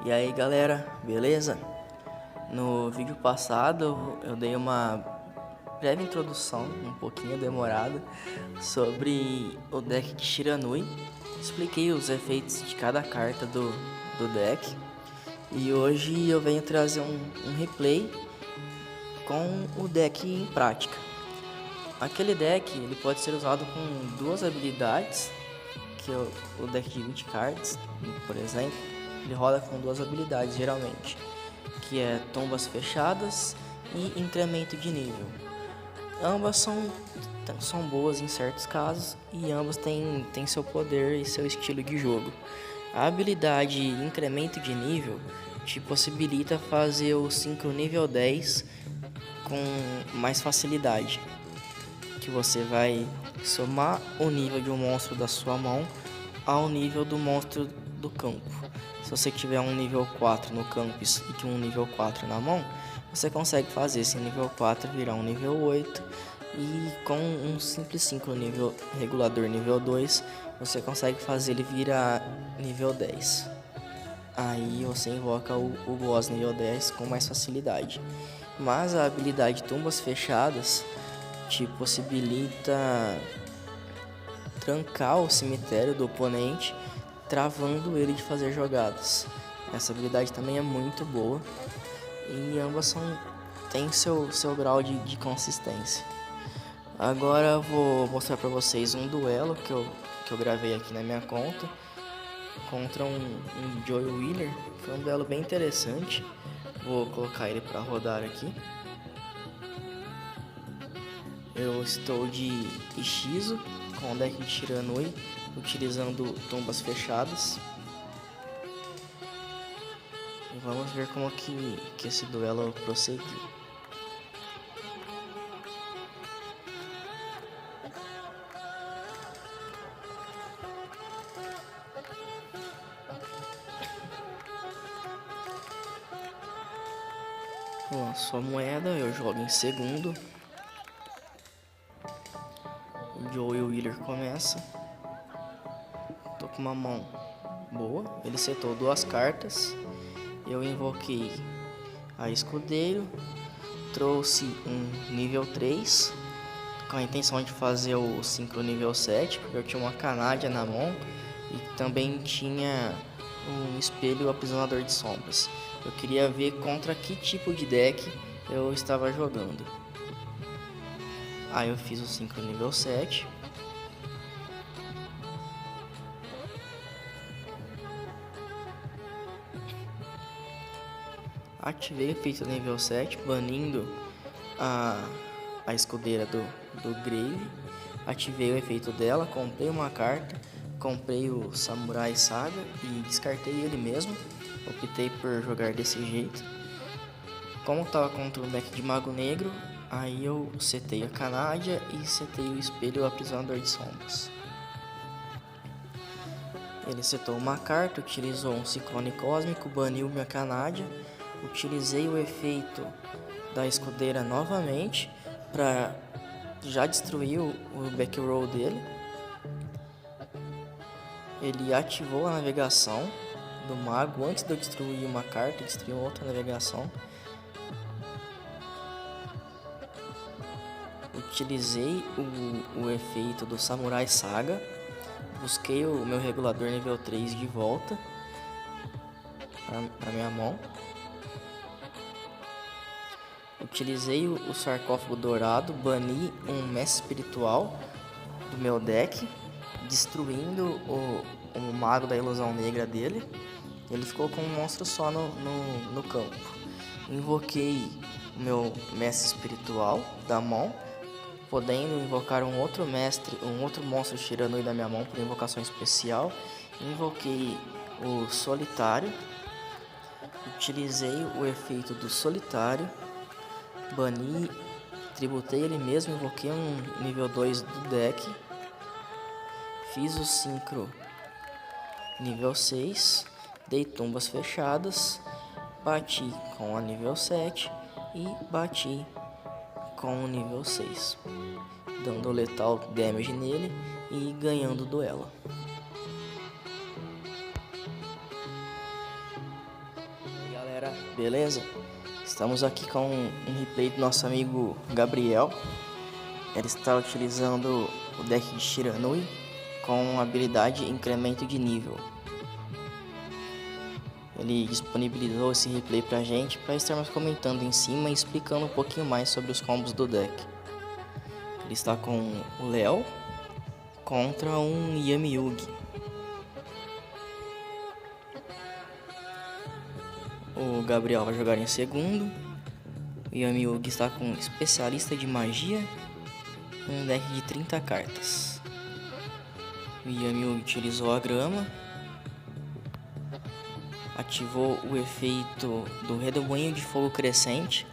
E aí galera, beleza? No vídeo passado eu dei uma breve introdução, um pouquinho demorada, sobre o deck de Shiranui. Expliquei os efeitos de cada carta do deck. E hoje eu venho trazer um replay com o deck em prática. Aquele deck ele pode ser usado com duas habilidades, que é o deck de 20 cards, por exemplo. Ele roda com duas habilidades geralmente, que é tombas fechadas e incremento de nível. Ambas são boas em certos casos e ambas têm seu poder e seu estilo de jogo. A habilidade incremento de nível te possibilita fazer o sincro nível 10 com mais facilidade, que você vai somar o nível de um monstro da sua mão ao nível do monstro do campo. Se você tiver um nível 4 no campo e um nível 4 na mão, você consegue fazer esse nível 4 virar um nível 8, e com um simples sincro nível regulador nível 2, você consegue fazer ele virar nível 10. Aí você invoca o boss nível 10 com mais facilidade. Mas a habilidade Tumbas Fechadas te possibilita trancar o cemitério do oponente, travando ele de fazer jogadas. Essa habilidade também é muito boa e ambas têm seu grau de consistência. Agora eu vou mostrar para vocês um duelo que eu gravei aqui na minha conta contra um Joey Wheeler. Foi um duelo bem interessante. Vou colocar ele para rodar aqui. Eu estou de Ishizu com o deck de Shiranui, utilizando tumbas fechadas. E vamos ver como que esse duelo prosseguiu. Lançou a moeda, eu jogo em segundo. O Joey Wheeler começa. Tô com uma mão boa. Ele setou duas cartas. Eu invoquei a Escudeiro. Trouxe um nível 3 com a intenção de fazer o sincro nível 7, porque eu tinha uma Canádia na mão e também tinha um espelho aprisionador de sombras. Eu queria ver contra que tipo de deck eu estava jogando. Aí eu fiz o sincro nível 7. Ativei o efeito nível 7, banindo a escudeira do Grave. Ativei o efeito dela, comprei uma carta, comprei o Samurai Saga e descartei ele mesmo. Optei por jogar desse jeito. Como estava contra o deck de Mago Negro, aí eu setei a Canádia e setei o espelho aprisionador de sombras. Ele setou uma carta, utilizou um Ciclone Cósmico, baniu minha Canádia. Utilizei o efeito da escudeira novamente para já destruir o back row dele. Ele ativou a navegação do mago antes de eu destruir uma carta, destruiu outra navegação. Utilizei o efeito do Samurai Saga. Busquei o meu regulador nível 3 de volta para minha mão. Utilizei o sarcófago dourado, bani um mestre espiritual do meu deck, destruindo o mago da ilusão negra dele. Ele ficou com um monstro só no campo. Invoquei o meu mestre espiritual da mão, podendo invocar um outro monstro Shiranui da minha mão por invocação especial. Invoquei o solitário, utilizei o efeito do solitário, bani, tributei ele mesmo, invoquei um nível 2 do deck, fiz o sincro nível 6, dei tumbas fechadas, bati com a nível 7 e bati com o nível 6, dando letal damage nele e ganhando o duelo. galera, beleza? Estamos aqui com um replay do nosso amigo Gabriel. Ele está utilizando o deck de Shiranui com habilidade incremento de nível. Ele disponibilizou esse replay pra gente para estarmos comentando em cima e explicando um pouquinho mais sobre os combos do deck. Ele está com o Léo contra um Yami-Yugi. O Gabriel vai jogar em segundo. O Yami-Yugi está com especialista de magia, um deck de 30 cartas. O Yami-Yugi utilizou a grama, ativou o efeito do Redemoinho de Fogo Crescente.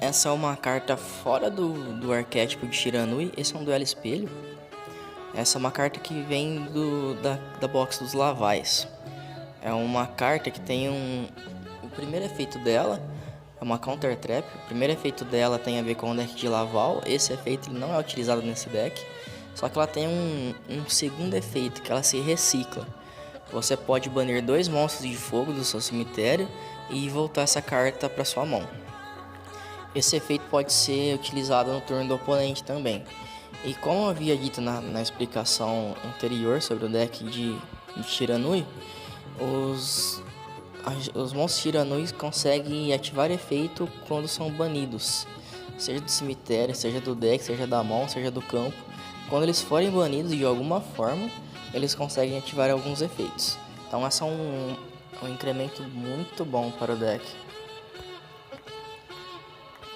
Essa é uma carta fora do arquétipo de Shiranui. Esse é um duelo espelho. Essa é uma carta que vem da box dos Lavais. É uma carta que tem o primeiro efeito dela é uma Counter Trap. O primeiro efeito dela tem a ver com o deck de Laval. Esse efeito ele não é utilizado nesse deck. Só que ela tem um segundo efeito, que ela se recicla. Você pode banir 2 monstros de fogo do seu cemitério e voltar essa carta para sua mão. Esse efeito pode ser utilizado no turno do oponente também. E como eu havia dito na explicação anterior sobre o deck de Shiranui, os monstros Shiranui conseguem ativar efeito quando são banidos, seja do cemitério, seja do deck, seja da mão, seja do campo. Quando eles forem banidos de alguma forma, eles conseguem ativar alguns efeitos. Então esse é um incremento muito bom para o deck.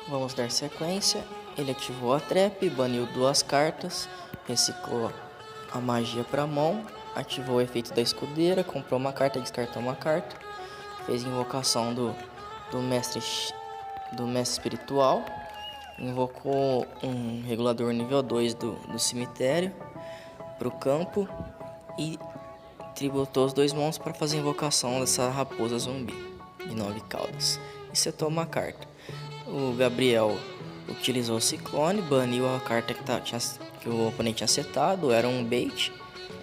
Vamos dar sequência. Ele ativou a trap, baniu 2 cartas, reciclou a magia para a mão, ativou o efeito da escudeira, comprou uma carta, descartou uma carta, fez invocação do mestre espiritual, invocou um regulador nível 2 do cemitério para o campo e tributou os 2 monstros para fazer invocação dessa raposa zumbi de 9 caudas. E setou uma carta. O Gabriel utilizou o ciclone, baniu a carta que o oponente tinha setado. Era um bait,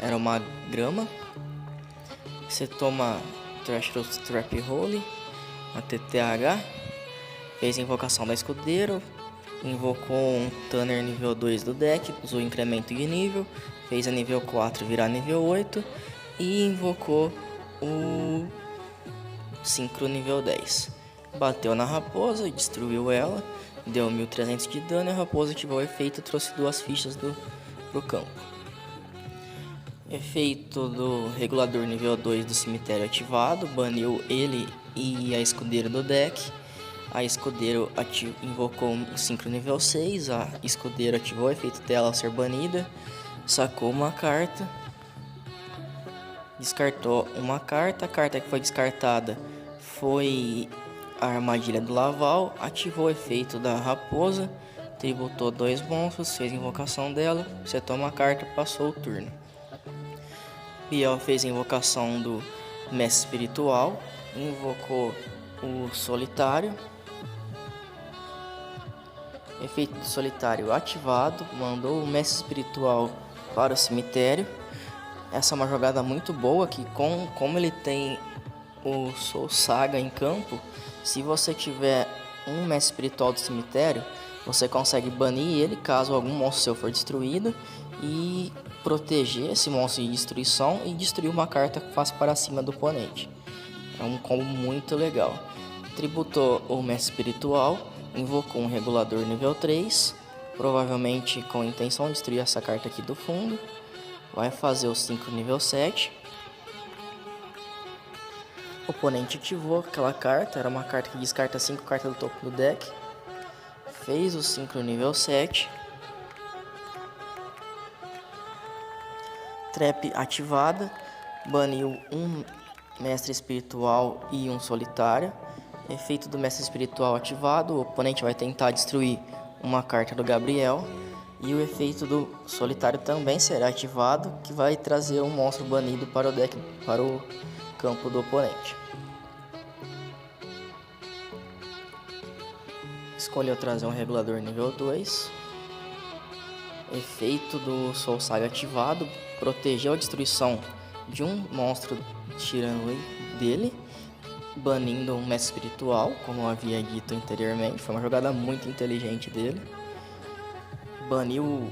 era uma grama. Setou uma Treacherous Trap Hole, uma TTH, fez invocação da escudeiro, invocou um Tanner nível 2 do deck, usou incremento de nível, fez a nível 4 virar nível 8 e invocou o Synchro nível 10. Bateu na raposa, destruiu ela, deu 1300 de dano e a raposa ativou o efeito e trouxe 2 fichas pro campo. Efeito do regulador nível 2 do cemitério ativado, baniu ele e a escudeira do deck. A escudeiro invocou o Synchro nível 6, a escudeira ativou o efeito dela ao ser banida, sacou uma carta, descartou uma carta. A carta que foi descartada foi a armadilha do Laval, ativou o efeito da raposa, tributou 2 monstros, fez invocação dela, setou uma carta, passou o turno. Biel fez a invocação do mestre espiritual, invocou o solitário. Efeito do solitário ativado, mandou o mestre espiritual para o cemitério. Essa é uma jogada muito boa que como ele tem o Soul Saga em campo, se você tiver um mestre espiritual do cemitério, você consegue banir ele caso algum monstro seu for destruído e proteger esse monstro de destruição e destruir uma carta que faz para cima do oponente. É um combo muito legal. Tributou o mestre espiritual, invocou um regulador nível 3, provavelmente com a intenção de destruir essa carta aqui do fundo. Vai fazer o Synchro nível 7. O oponente ativou aquela carta, era uma carta que descarta 5 cartas do topo do deck. Fez o Synchro nível 7. Trap ativada, baniu um mestre espiritual e um solitário. Efeito do mestre espiritual ativado, o oponente vai tentar destruir uma carta do Gabriel. E o efeito do solitário também será ativado, que vai trazer um monstro banido para o deck, para o campo do oponente. Escolheu trazer um regulador nível 2. Efeito do Soul Saga ativado, protegeu a destruição de um monstro Shiranui dele banindo um mestre espiritual, como eu havia dito anteriormente. Foi uma jogada muito inteligente dele. Baniu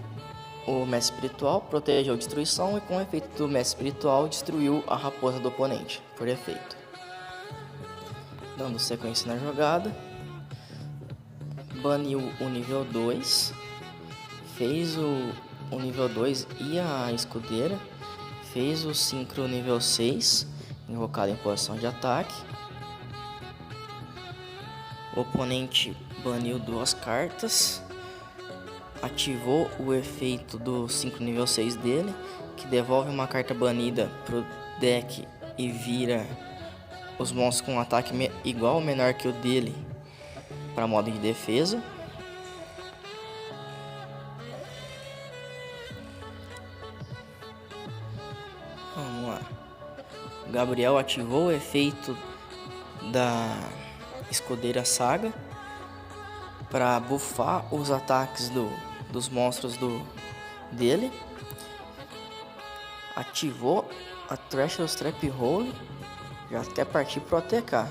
o mestre espiritual, protegeu a destruição e com o efeito do mestre espiritual destruiu a raposa do oponente, por efeito. Dando sequência na jogada, baniu o nível 2, fez o nível 2 e a escudeira, fez o sincro nível 6, invocado em posição de ataque. O oponente baniu 2 cartas, ativou o efeito do sincro nível 6 dele, que devolve uma carta banida pro deck e vira os monstros com um ataque igual ou menor que o dele para modo de defesa. Vamos lá. O Gabriel ativou o efeito da escudeira saga para buffar os ataques dos monstros dele. Ativou a Treacherous Trap Hole, já quer partir pro ATK.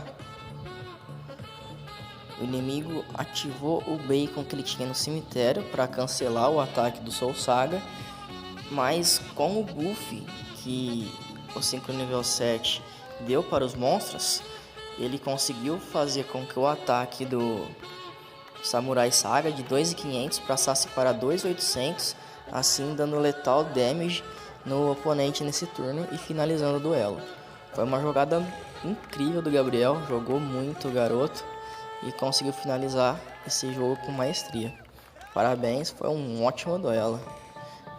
O inimigo ativou o Bacon que ele tinha no cemitério para cancelar o ataque do Soul Saga, mas com o buff que o Synchro nível 7 deu para os monstros, ele conseguiu fazer com que o ataque do Samurai Saga de 2.500 passasse para 2.800, assim dando letal damage no oponente nesse turno e finalizando o duelo. Foi uma jogada incrível do Gabriel, jogou muito o garoto e conseguiu finalizar esse jogo com maestria. Parabéns, foi um ótimo duelo.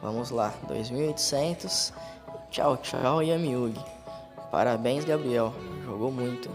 Vamos lá, 2.800. Tchau, tchau, Yamiugi. Parabéns, Gabriel, jogou muito.